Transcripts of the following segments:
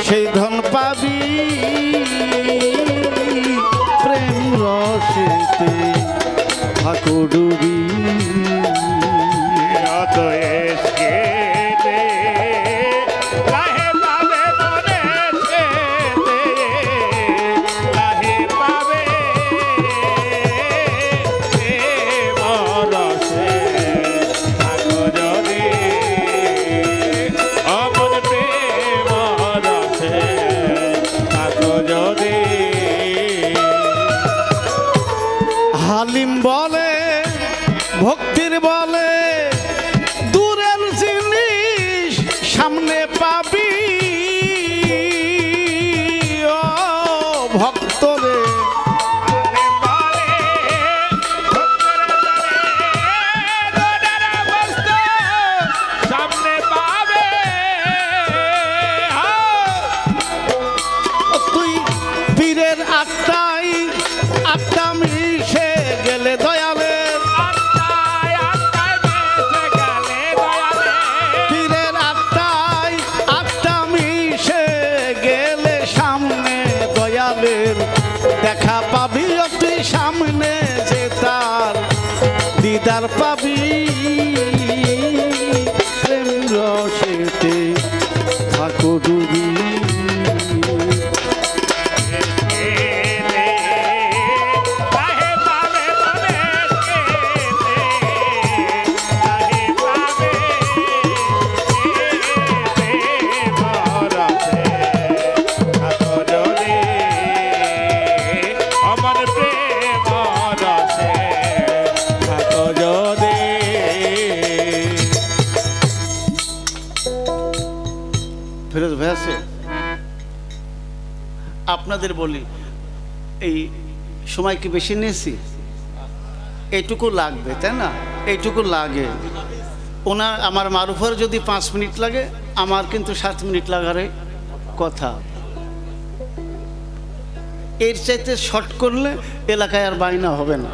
সেই ধন পাবি প্রেম রসেতে থাকো ডুবি। হালিম বলে ভক্তির বলে দূরের জিনিস সামনে পাবি ও ভক্তরে। সামনে পাবে তুই পীরের আত্মা মিশে গেলে দয়ালের পীরের আত্মা মিশে গেলে সামনে দয়ালের দেখা পাবি। তুই সামনে যে তার দিদার পাবি প্রেম রসেতে থাকো ডুবি। ফিরোজ ভাই আছে? আপনাদের বলি এই সময় কি বেশি নিয়েছি? এইটুকু লাগবে তাই না? এইটুকু লাগে। ওনার আমার মারুফার যদি 5 মিনিট লাগে, আমার কিন্তু 7 মিনিট লাগারে কথা। এর চাইতে শর্ট করলে এলাকায় আর বাইনা হবে না।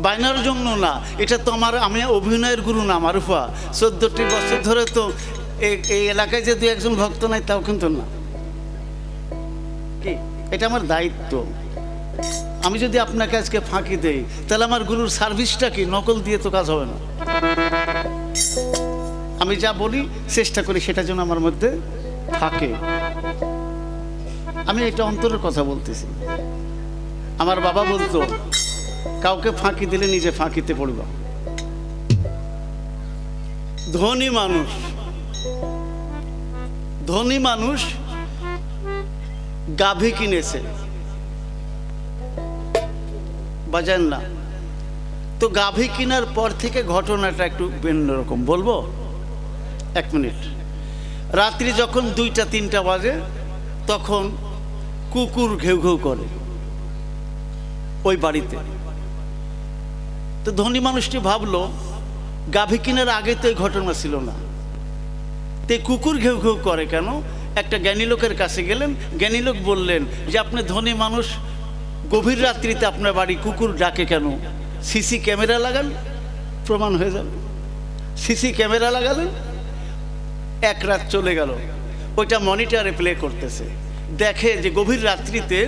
বাইনার জন্য না, এটা তো আমি অভিনয়ের গুরু না মারুফা। 14টি বছর ধরে তো এই এলাকায় যে 2-1 ভক্ত নাই তাও কিন্তু না। কি এটা আমার দায়িত্ব। আমি যদি আপনাকে আজকে ফাঁকি দেই তাহলে আমার গুরুর সার্ভিসটা কি? নকল দিয়ে তো কাজ হবে না। আমি যা বলি চেষ্টা করি সেটা যেন আমার মধ্যে থাকে। আমি এটা অন্তরের কথা বলতেছি। আমার বাবা বলতো কাউকে ফাঁকি দিলে নিজে ফাঁকিতে পড়বা। ধনী মানুষ গাভী কিনেছে, বাজান না তো গাভী কেনার পর থেকে ঘটনাটা একটু ভিন্ন রকম। বলবো 1 মিনিট। রাত্রি যখন 2টা-3টা বাজে তখন কুকুর ঘেউ ঘেউ করে ওই বাড়িতে। তো ধনী মানুষটি ভাবলো গাভী কেনার আগে তো এই ঘটনা ছিল না, তে কুকুর ঘেউ ঘেউ করে কেন? একটা জ্ঞানী লোকের কাছে গেলেন। জ্ঞানী লোক বললেন যে আপনি ধনী মানুষ, গভীর রাত্রিতে আপনার বাড়ি কুকুর ডাকে কেন? সিসি ক্যামেরা লাগান, প্রমাণ হয়ে যাবে। CC camera লাগালেন। 1 রাত চলে গেল, ওইটা মনিটরে প্লে করতেছে। দেখে যে গভীর রাত্রিতে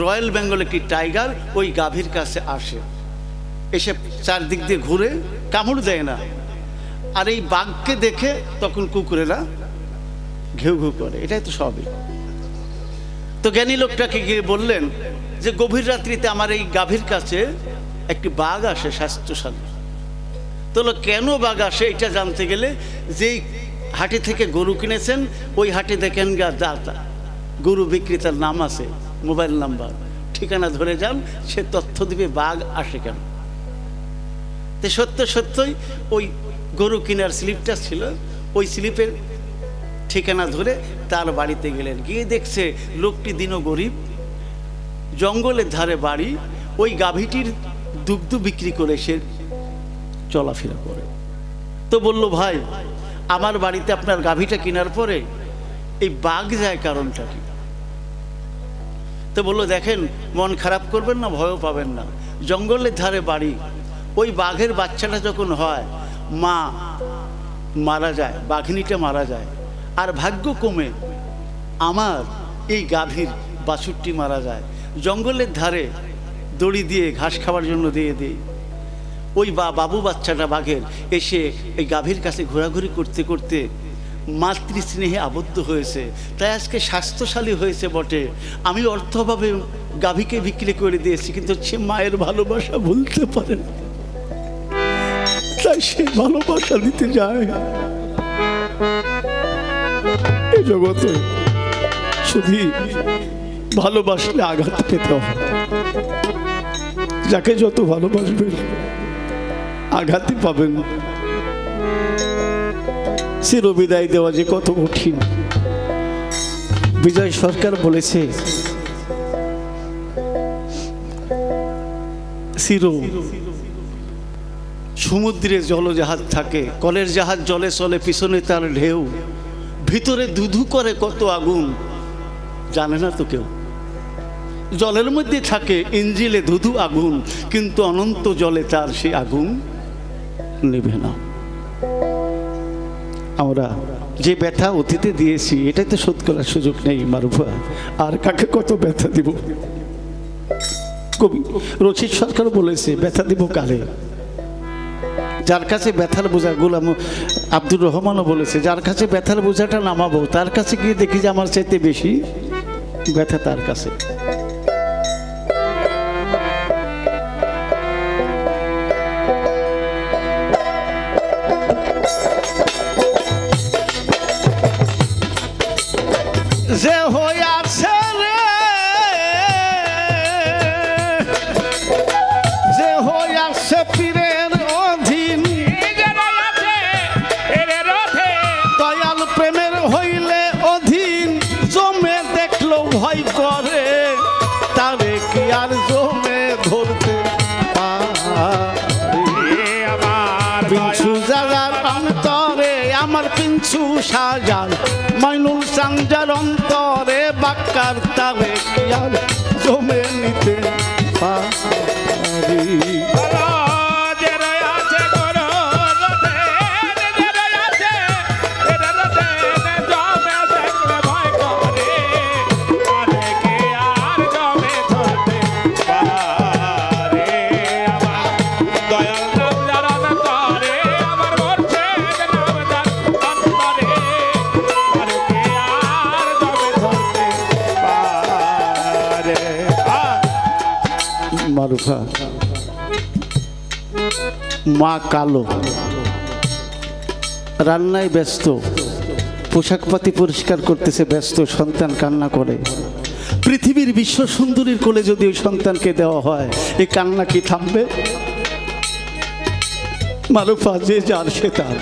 রয়্যাল বেঙ্গল একটি টাইগার ওই গাভীর কাছে আসে, এসে চারদিক দিয়ে ঘুরে, কামড় দেয় না। আর এই বাঘকে দেখে তখন কুকুরেরা ঘেউ ঘেউ করে। এটাই তো সবই। তো জ্ঞানী লোকটাকে গিয়ে বললেন যে গভীর রাত্রিতে আমার এই গাভীর কাছে একটি বাঘ আসে স্বাস্থ্যশালী। তো কেন বাঘ আসে এটা জানতে গেলে যেই হাটে থেকে গরু কিনেছেন ওই হাটে দেখেন গরু বিক্রেতার নাম আছে, মোবাইল নাম্বার, ঠিকানা ধরে যান, সে তথ্য দিবে বাঘ আসে কেন। তো সত্যই ওই গরু কেনার স্লিপটা ছিল, ওই স্লিপের ঠিকানা ধরে তার বাড়িতে গেলেন। গিয়ে দেখছে লোকটি দিনও গরিব, জঙ্গলের ধারে বাড়ি, ওই গাভীটির দুগ্ধ বিক্রি করে সে চলাফেরা করে। তো বলল ভাই আমার বাড়িতে আপনার গাভীটা কেনার পরে এই বাঘ যায় কারণটা কি? তো বললো দেখেন মন খারাপ করবেন না, ভয়ও পাবেন না, জঙ্গলের ধারে বাড়ি, ওই বাঘের বাচ্চাটা যখন হয় মা মারা যায়, বাঘিনীটা মারা যায়, আর ভাগ্যক্রমে আমার এই গাভীর বাছুরটি মারা যায়। জঙ্গলের ধারে দড়ি দিয়ে ঘাস খাওয়ার জন্য দিয়ে দিই। ওই বাবু বাচ্চাটা বাঘের এসে এই গাভীর কাছে ঘোরাঘুরি করতে করতে মাতৃস্নেহে আবদ্ধ হয়েছে, তাই আজকে স্বাস্থ্যশালী হয়েছে বটে। আমি অর্থভাবে গাভীকে বিক্রি করে দিয়েছি, কিন্তু সে মায়ের ভালোবাসা ভুলতে পারে না, তাই সে ভালোবাসা দিতে যায়। এই জগতে শুধু ভালোবাসলে আঘাত পেতে হয়, যাকে যত ভালোবাসবেন আঘাতই পাবেন। চিরবিদায় দেওয়া যে কত কঠিন। বিজয় সরকার বলেছে, সমুদ্রে জলজাহাজ থাকে, কলের জাহাজ জলে চলে, পিছনে তার ঢেউ, ভিতরে ধুধু করে কত আগুন, জানে না তো কেউ। জলের মধ্যে থাকে ইঞ্জিলে ধুধু আগুন, কিন্তু অনন্ত জলে তার সেই আগুন নেবে না। আমরা যে ব্যথা অতীতে দিয়েছি এটাই তো শোধ করার সুযোগ নেই মারুফা, আর কাকে কত ব্যথা দিব। কবি রচিত সরকার বলেছে, ব্যথা দিব কারে, যার কাছে ব্যথার বোঝা। গোলাম আব্দুর রহমানও বলেছে, যার কাছে ব্যথার বোঝাটা নামাবো তার কাছে গিয়ে দেখি যে আমার চাইতে বেশি ব্যথা তার কাছে। যে হইয়াছে রে, যে হইয়াছে পীরের অধীন, দয়াল প্রেমের হইলে অধীন, জমে দেখলো ভয় করে, তারে কি আর জমে ধরতে পিছু যারার অন্তরে, আমার পিছু সাজার মাইনুল সাঞ্জার অন্তরে, বাক্কার তারে কি আর জমে নিতে পারি। মারুফা, মা কালো, রান্নায় ব্যস্ত, পোশাকপাতি পরিষ্কার করতেছে ব্যস্ত, সন্তান কান্না করে। পৃথিবীর বিশ্ব সুন্দরীর কোলে যদি ওই সন্তানকে দেওয়া হয়, এই কান্না কি থামবে? মারুফা, যে যার সে তার।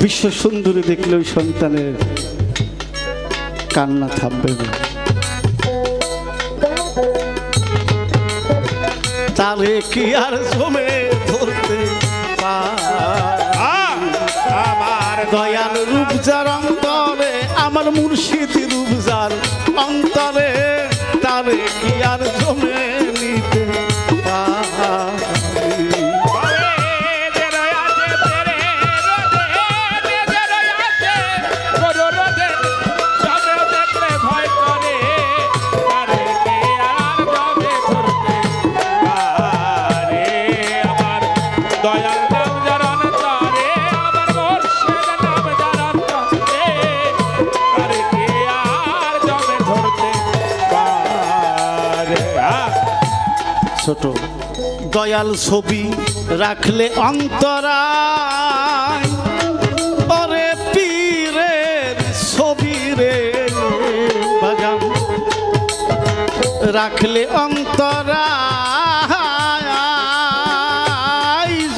বিশ্ব সুন্দরী দেখলে ওই সন্তানের কান্না থামবে না। তারে কি আর জমে ধরতে আমার দয়াল রূপ যার অন্তরে, আমার মুর্শিদ রূপ যার অন্তরে, তারে কি আর জমে নিতে ছোট দয়াল ছবি রাখলে অন্তরায়, ওরে পীরের ছবি রে বাজান রাখলে অন্তরায়,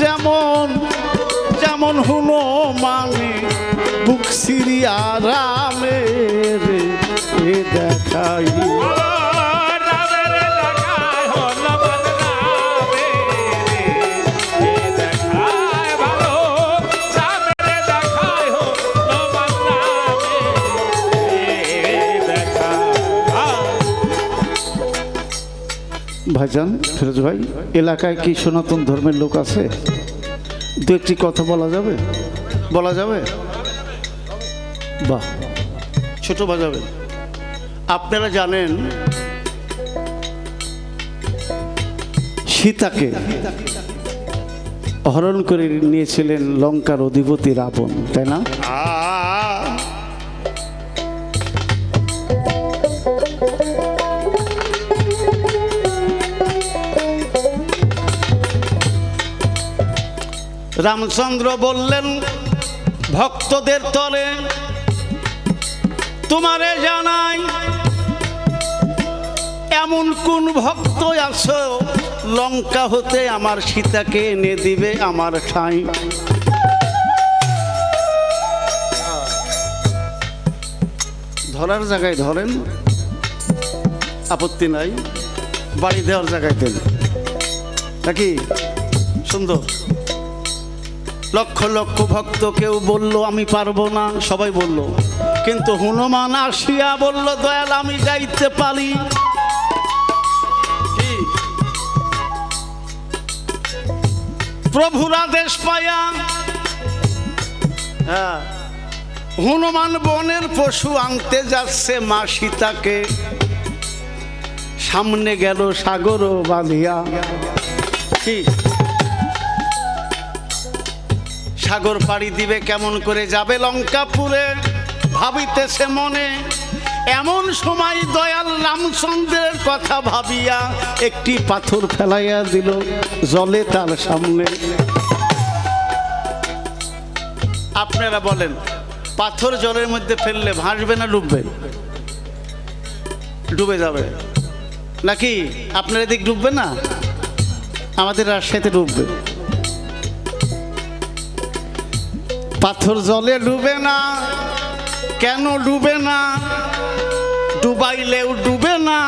যেমন যেমন হুনো মানে বুক সিরিয়া রামের দেখাই। ভাইজান, ফিরোজ ভাই, এলাকায় কি সনাতন ধর্মের লোক আছে? দু একটি কথা বলা যাবে? বলা যাবে? বাহ, ছোট বাজাবেন। আপনারা জানেন সীতাকে হরণ করে নিয়েছিলেন লঙ্কার অধিপতি রাবণ, তাই না? রামচন্দ্র বললেন ভক্তদের তরে, তোমারে জানাই এমন কোন ভক্ত আছো লঙ্কা হতে আমার সীতাকে এনে দিবে আমার ঠাঁই। ধরার জায়গায় ধরেন, আপত্তি নাই, বাড়ি দেওয়ার জায়গায় দেন, নাকি? সুন্দর। লক্ষ লক্ষ ভক্ত কেউ বলল আমি পারবো না, সবাই বলল, কিন্তু হনুমান আসিয়া বলল দয়াল আমি যাইতে পারি। প্রভুর আদেশ পায়া হনুমান বনের পশু আনতে যাচ্ছে মা সীতাকে, সামনে গেল সাগর বাঁধিয়া। কি সাগর পাড়ি দিবে, কেমন করে যাবে লঙ্কাপুরে, ভাবিতেছে মনে। এমন সময় দয়াল রামচন্দ্রের কথা ভাবিয়া একটি পাথর ফেলাইয়া দিল জলে তার সামনে। আপনারা বলেন পাথর জলের মধ্যে ফেললে ভাসবে না ডুববে? ডুবে যাবে, নাকি? আপনার এদিক ডুববে না, আমাদের রাজশাহীতে ডুববে। পাথর জলে ডুবে না, কেন ডুবে না? ডুবাইলেও ডুবে না,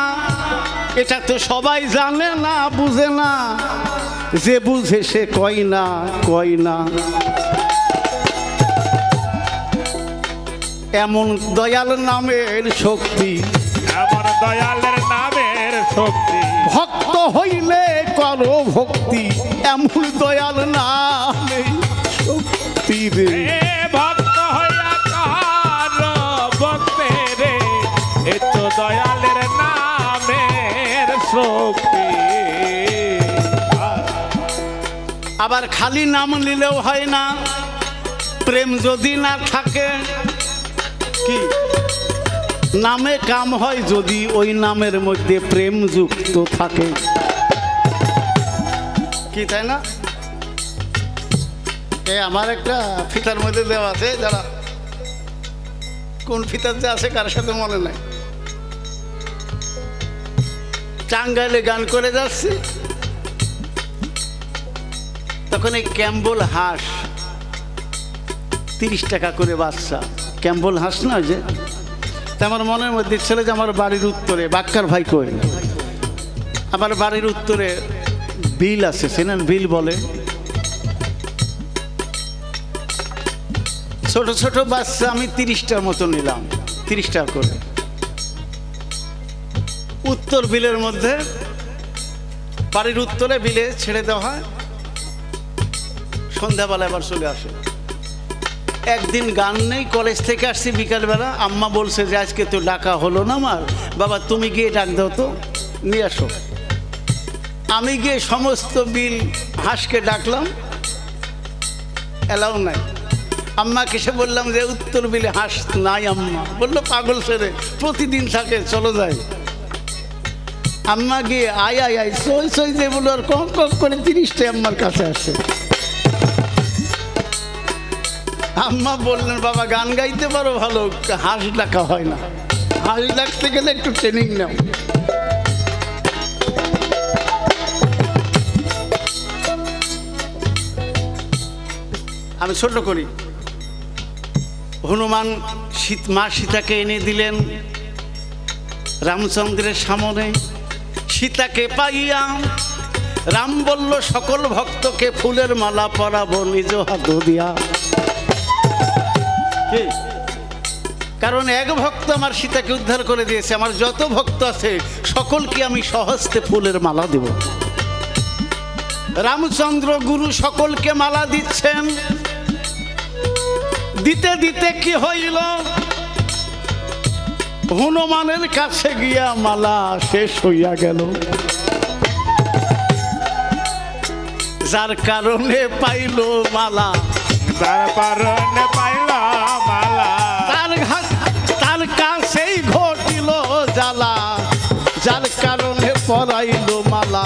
এটা তো সবাই জানে না, বুঝে না। যে বুঝে সে কয় না, কয় না। এমন দয়াল নামের শক্তি, এমন দয়ালের নামের শক্তি, ভক্ত হইলে করো ভক্তি, এমন দয়াল নামে শক্তি রে। ভক্ত হইয়া কার ভক্তে রে, এ তো দয়ালের নামের শক্তি। আবার খালি নাম নিলেও হয় না, প্রেম যদি না থাকে। কি নামে কাম হয় যদি ওই নামের মধ্যে প্রেম যুক্ত থাকে, কি তাই না? আমার একটা ফিতার মধ্যে দেওয়া আছে, যারা কোন ফিতার যে আছে কার সাথে মনে নাই। টাঙ্গাইলে গান করে যাচ্ছি, তখন এই ক্যাম্বল হাঁস 30 টাকা করে বাচ্চা, ক্যাম্বল হাঁস না যে। তা আমার মনের মধ্যে ছেলে যে আমার বাড়ির উত্তরে বাক্কার ভাই কই, আমার বাড়ির উত্তরে বিল আছে, চেনেন? বিল বলে ছোট ছোট বাচ্চা, আমি 30টার মতো নিলাম, 30 টাকা করে। উত্তর বিলের মধ্যে, বাড়ির উত্তরে বিলে ছেড়ে দেওয়া হয়, সন্ধ্যাবেলা আবার চলে আসে। একদিন গান নেই, কলেজ থেকে আসছি বিকালবেলা, আম্মা বলছে যে আজকে তো ডাকা হলো না আমার, বাবা তুমি গিয়ে ডাক দাও তো, নিয়ে আসো। আমি গিয়ে সমস্ত বিল হাঁসকে ডাকলাম, এলাও নাই। আম্মাকে সে বললাম যে উত্তর বিলে হাঁস নাই। আম্মা বললো পাগল ছেড়ে, প্রতিদিন থাকে, চলো যাই। আম্মা গিয়ে আয় আয় আয় সই সই যে বললো, আর কম কম করে 30টা আম্মার কাছে আসে। আম্মা বললেন বাবা গান গাইতে পারো ভালো, হাঁস ডাকা হয় না, হাঁস ডাকতে গেলে একটু ট্রেনিং নাও। আমি ছোট করি, হনুমান মা সীতাকে এনে দিলেন রামচন্দ্রের সামনে। সীতাকে পাইয়া রাম বলল সকল ভক্তকে ফুলের মালা পরাবো নিজ হাত দিয়া। কারণ এক ভক্ত আমার সীতাকে উদ্ধার করে দিয়েছে, আমার যত ভক্ত আছে সকলকে আমি সহস্তে ফুলের মালা দেব। রামচন্দ্র গুরু সকলকে মালা দিচ্ছেন। দিতে দিতে কি হইল, হনুমানের কাছে গিয়া মালা শেষ হইয়া গেল। যার কারণে পাইল মালা, তার কারণে পাইল মালা, তার কাছেই ঘটিল জ্বালা। যার কারণে পরাইল মালা,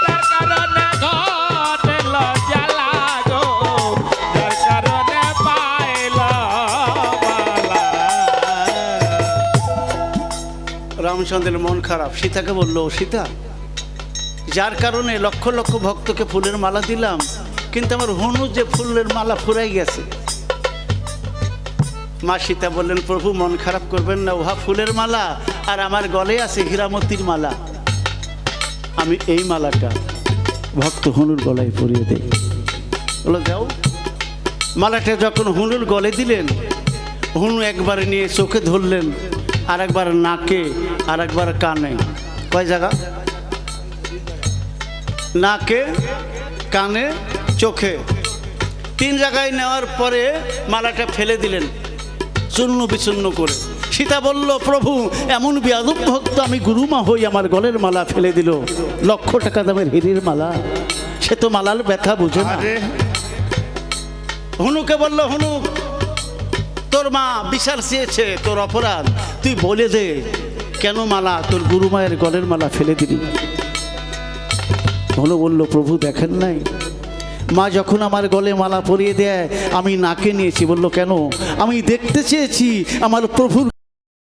তার কারণে ঘটল জ্বালা গো, যার কারণে পাইল মালা। রামচন্দ্রের মন খারাপ, সীতাকে বলল, সীতা, যার কারণে লক্ষ লক্ষ ভক্তকে ফুলের মালা দিলাম, কিন্তু আমার হনু যে ফুলের মালা ফুরাই গেছে। মা সীতা বললেন, প্রভু মন খারাপ করবেন না, উহা ফুলের মালা আর আমার গলে আছে হীরামতির মালা। আমি এই মালাটা ভক্ত হনুর গলায় পরিয়ে দেই। বলো যাও। মালাটা যখন হনুর গলে দিলেন, হনু একবার নিয়ে চোখে ধরলেন, আর একবার নাকে, আর একবার কানে। কয় জায়গা? নাকে, কানে, চোখে, 3 জায়গায় নেওয়ার পরে মালাটা ফেলে দিলেন চূর্ণ বিচূর্ণ করে। সীতা বলল, প্রভু এমন বেয়াদব ভক্ত আমি গুরুমা হই, আমার গলের মালা ফেলে দিল। লক্ষ টাকা দামের হীরের মালা, সে তো মালার ব্যথা বুঝে না। হনুকে বলল, হনু তোর মা বিচার চেয়েছে, তোর অপরাধ, তুই বলে দে কেন মালা তোর গুরুমায়ের গলের মালা ফেলে দিলি। হনু বলল, প্রভু দেখেন নাই, মা যখন আমার গলে মালা পরিয়ে দেয় আমি নাকে নিয়েছি। বলল কেন? আমি দেখতে চেয়েছি আমার প্রভুর